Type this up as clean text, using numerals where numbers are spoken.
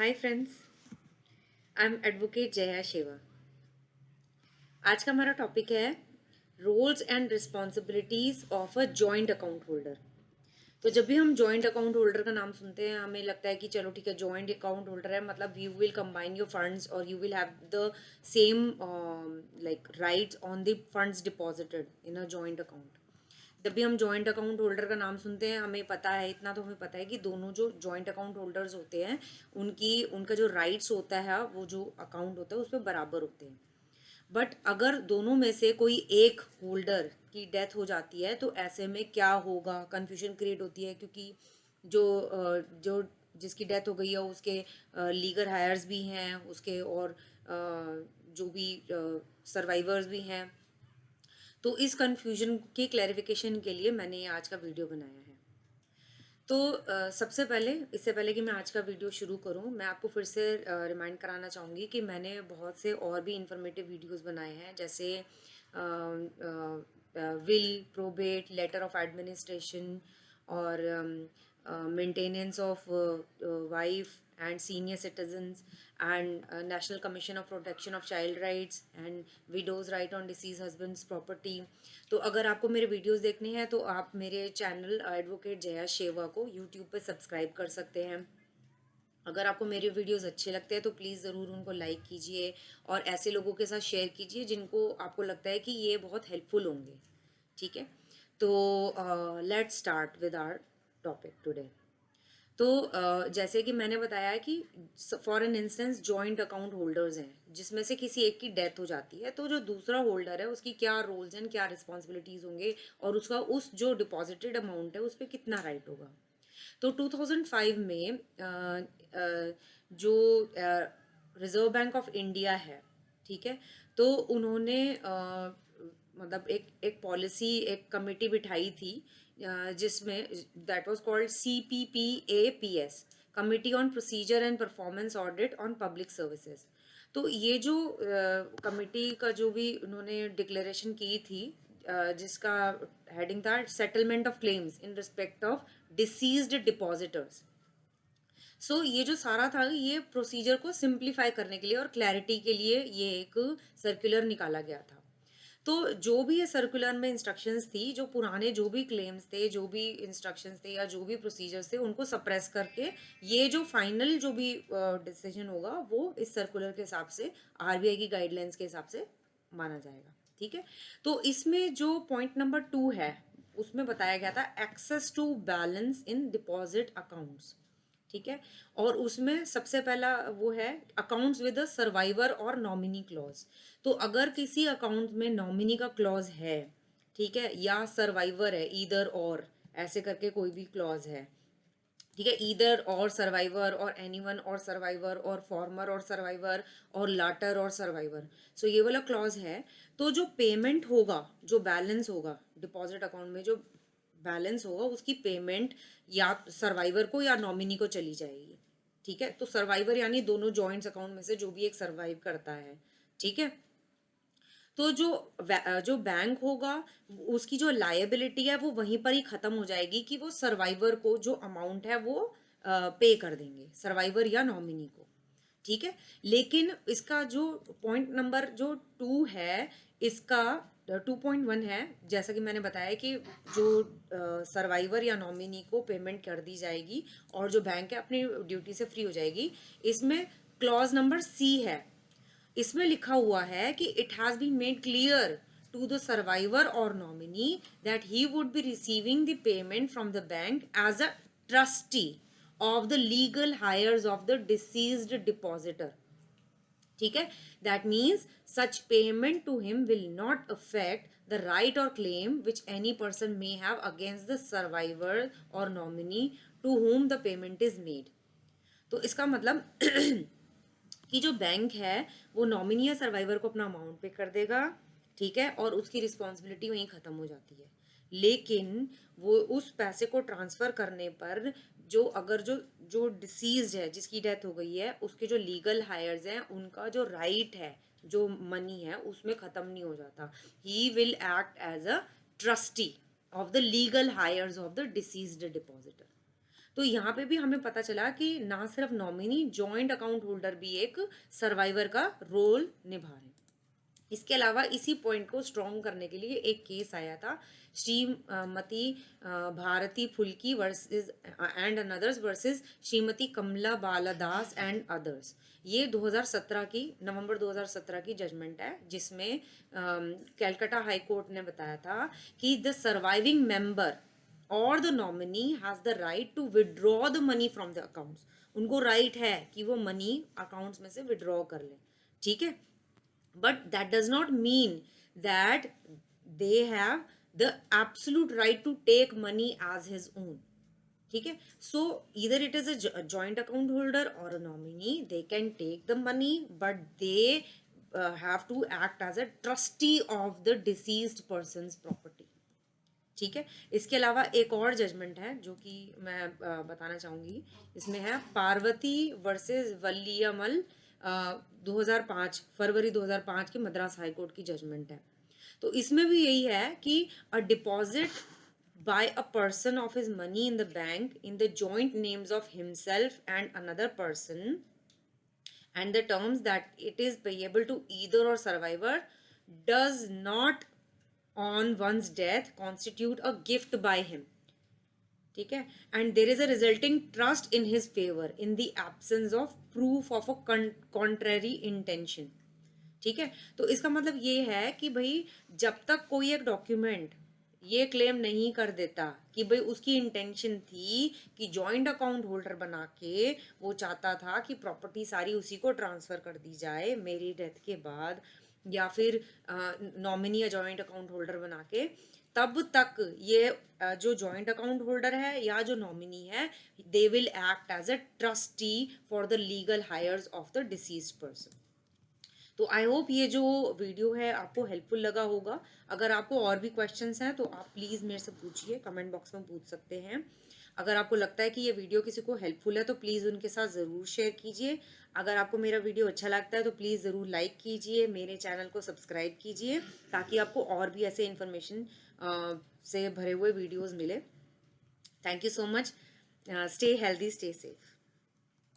Hi friends, I am advocate Jaya Sheva. आज का हमारा टॉपिक है roles and responsibilities of a joint account holder. तो जब भी हम जॉइंट अकाउंट होल्डर का नाम सुनते हैं हमें लगता है कि चलो ठीक है, जॉइंट अकाउंट होल्डर है मतलब you will combine your funds और you will have the same like rights on the funds deposited in a joint account. जब भी हम जॉइंट अकाउंट होल्डर का नाम सुनते हैं हमें पता है, इतना तो हमें पता है कि दोनों जो जॉइंट अकाउंट होल्डर्स होते हैं उनका जो राइट्स होता है, वो जो अकाउंट होता है उस पर बराबर होते हैं। बट अगर दोनों में से कोई एक होल्डर की डेथ हो जाती है तो ऐसे में क्या होगा, कंफ्यूजन क्रिएट होती है क्योंकि जो जिसकी डेथ हो गई है उसके लीगल हायर्स भी हैं उसके, और जो भी सर्वाइवर्स भी हैं। तो इस कंफ्यूजन के क्लैरिफिकेशन के लिए मैंने ये आज का वीडियो बनाया है। तो सबसे पहले, इससे पहले कि मैं आज का वीडियो शुरू करूं, मैं आपको फिर से रिमाइंड कराना चाहूँगी कि मैंने बहुत से और भी इंफॉर्मेटिव वीडियोस बनाए हैं, जैसे will, probate, letter of administration और maintenance of wife and senior citizens and national commission of protection of child rights and widows right on deceased husband's property. तो अगर आपको मेरे वीडियोस देखने हैं तो आप मेरे चैनल एडवोकेट जया शेवा को यूट्यूब पे सब्सक्राइब कर सकते हैं। अगर आपको मेरे वीडियोस अच्छे लगते हैं तो प्लीज़ ज़रूर उनको लाइक कीजिए और ऐसे लोगों के साथ शेयर कीजिए जिनको आपको लगता है कि ये बहुत हेल्पफुल होंगे। ठीक है, तो let's start with our topic today. तो जैसे कि मैंने बताया कि for an instance joint account holders हैं जिसमें से किसी एक की डेथ हो जाती है, तो जो दूसरा होल्डर है उसकी क्या रोल्स एंड क्या रिस्पॉन्सिबिलिटीज होंगे और उसका उस जो डिपॉजिटेड अमाउंट है उस पर कितना राइट होगा। तो 2005 में जो रिजर्व बैंक ऑफ इंडिया है, ठीक है, तो उन्होंने मतलब एक पॉलिसी, एक कमेटी बिठाई थी जिसमें that was called CPPAPS, committee on procedure and performance audit on public services. तो ये जो कमिटी का जो भी उन्होंने डिक्लेरेशन की थी, जिसका हेडिंग था settlement of claims in respect of deceased depositors. So ये जो सारा था ये प्रोसीजर को सिंप्लीफाई करने के लिए और क्लैरिटी के लिए ये एक सर्कुलर निकाला गया था। तो जो भी ये सर्कुलर में इंस्ट्रक्शंस थी, जो पुराने जो भी क्लेम्स थे, जो भी इंस्ट्रक्शंस थे या जो भी प्रोसीजर्स थे, उनको सप्रेस करके ये जो फाइनल जो भी डिसीजन होगा वो इस सर्कुलर के हिसाब से, RBI की गाइडलाइंस के हिसाब से माना जाएगा। ठीक है, तो इसमें जो पॉइंट नंबर 2 है उसमें बताया गया था access to balance in deposit accounts. ठीक है, और उसमें सबसे पहला वो है अकाउंट्स विद अ सर्वाइवर और नॉमिनी क्लॉज। तो अगर किसी अकाउंट में नॉमिनी का क्लॉज है, ठीक है, या सर्वाइवर है, ईदर और ऐसे करके कोई भी क्लॉज है, ठीक है, ईदर और सर्वाइवर और एनीवन और सर्वाइवर और फॉर्मर और सर्वाइवर और लाटर और सर्वाइवर, सो ये वाला क्लॉज है, तो जो पेमेंट होगा, जो बैलेंस होगा डिपॉजिट अकाउंट में, जो बैलेंस होगा उसकी पेमेंट या सर्वाइवर को या नॉमिनी को चली जाएगी। ठीक है, तो सर्वाइवर यानी दोनों जॉइंट्स अकाउंट में से जो भी एक सर्वाइव करता है। ठीक है, तो जो बैंक होगा उसकी जो लायबिलिटी है वो वहीं पर ही खत्म हो जाएगी कि वो सर्वाइवर को जो अमाउंट है वो पे कर देंगे, सर्वाइवर या नॉमिनी को। ठीक है, लेकिन इसका जो पॉइंट नंबर जो 2 है, इसका 2.1 है, जैसा कि मैंने बताया कि जो सर्वाइवर या नॉमिनी को पेमेंट कर दी जाएगी और जो बैंक है अपनी ड्यूटी से फ्री हो जाएगी। इसमें क्लॉज नंबर C है, इसमें लिखा हुआ है कि it has been made clear to the survivor और nominee that he would be receiving the payment from the bank as a trustee of the legal heirs of the deceased depositor. ठीक है, that means such payment to him will not affect the right और claim which any person may have against the survivor और nominee to whom the payment is made. तो इसका मतलब कि जो bank है वो नॉमिनी या सर्वाइवर को अपना अमाउंट पे कर देगा, ठीक है, और उसकी रिस्पॉन्सिबिलिटी वहीं खत्म हो जाती है। लेकिन वो उस पैसे को ट्रांसफर करने पर जो अगर जो जो डिसीज है, जिसकी डेथ हो गई है, उसके जो लीगल हायर्स हैं उनका जो राइट है, जो मनी है उसमें खत्म नहीं हो जाता। He will act as a trustee of the legal heirs of the deceased depositor. तो यहाँ पे भी हमें पता चला कि ना सिर्फ नॉमिनी, जॉइंट अकाउंट होल्डर भी एक सर्वाइवर का रोल निभा रहे हैं। इसके अलावा इसी पॉइंट को स्ट्रॉन्ग करने के लिए एक केस आया था, Shrimati Bharati Phulki versus and others versus Shrimati Kamala Baladas and others. ये 2017 की, नवंबर 2017 की जजमेंट है, जिसमें कैलकाटा हाई कोर्ट ने बताया था कि द सर्वाइविंग मेंबर और the nominee has the right to withdraw the money from the accounts. उनको राइट है कि वो मनी अकाउंट्स में से विड्रॉ कर ले, ठीक है, but that does not mean that they have the absolute right to take money as his own, ठीक है। So either it is a joint account holder or a nominee, they can take the money, but they have to act as a trustee of the deceased person's property, ठीक है। इसके अलावा एक और judgement है जो कि मैं बताना चाहूँगी, इसमें है पार्वती वर्सेस वल्लियमल, 2005, फरवरी 2005 की मद्रास हाई कोर्ट की जजमेंट है। तो इसमें भी यही है कि a deposit by a person of his money in the bank in the joint names of himself and another person, and the terms that it is payable to either or survivor, does not on one's death constitute a gift by him, ठीक है, and there is a resulting trust in his favor in the absence of proof of a contrary intention, ठीक है। तो इसका मतलब ये है कि भाई जब तक कोई एक डॉक्यूमेंट ये क्लेम नहीं कर देता कि भाई उसकी इंटेंशन थी कि जॉइंट अकाउंट होल्डर बना के वो चाहता था कि प्रॉपर्टी सारी उसी को ट्रांसफर कर दी जाए मेरी डेथ के बाद, या फिर नॉमिनी या जॉइंट अकाउंट होल्डर बना के, तब तक ये जो जॉइंट अकाउंट होल्डर है या जो नॉमिनी है, they will act as a trustee for the legal heirs of the deceased person. तो आई होप ये जो वीडियो है आपको हेल्पफुल लगा होगा। अगर आपको और भी क्वेश्चंस हैं तो आप प्लीज़ मेरे से पूछिए, कमेंट बॉक्स में पूछ सकते हैं। अगर आपको लगता है कि ये वीडियो किसी को हेल्पफुल है तो प्लीज़ उनके साथ ज़रूर शेयर कीजिए। अगर आपको मेरा वीडियो अच्छा लगता है तो प्लीज़ ज़रूर लाइक कीजिए, मेरे चैनल को सब्सक्राइब कीजिए, ताकि आपको और भी ऐसे इन्फॉर्मेशन से भरे हुए वीडियोज़ मिले। Thank you so much. Stay healthy, stay safe.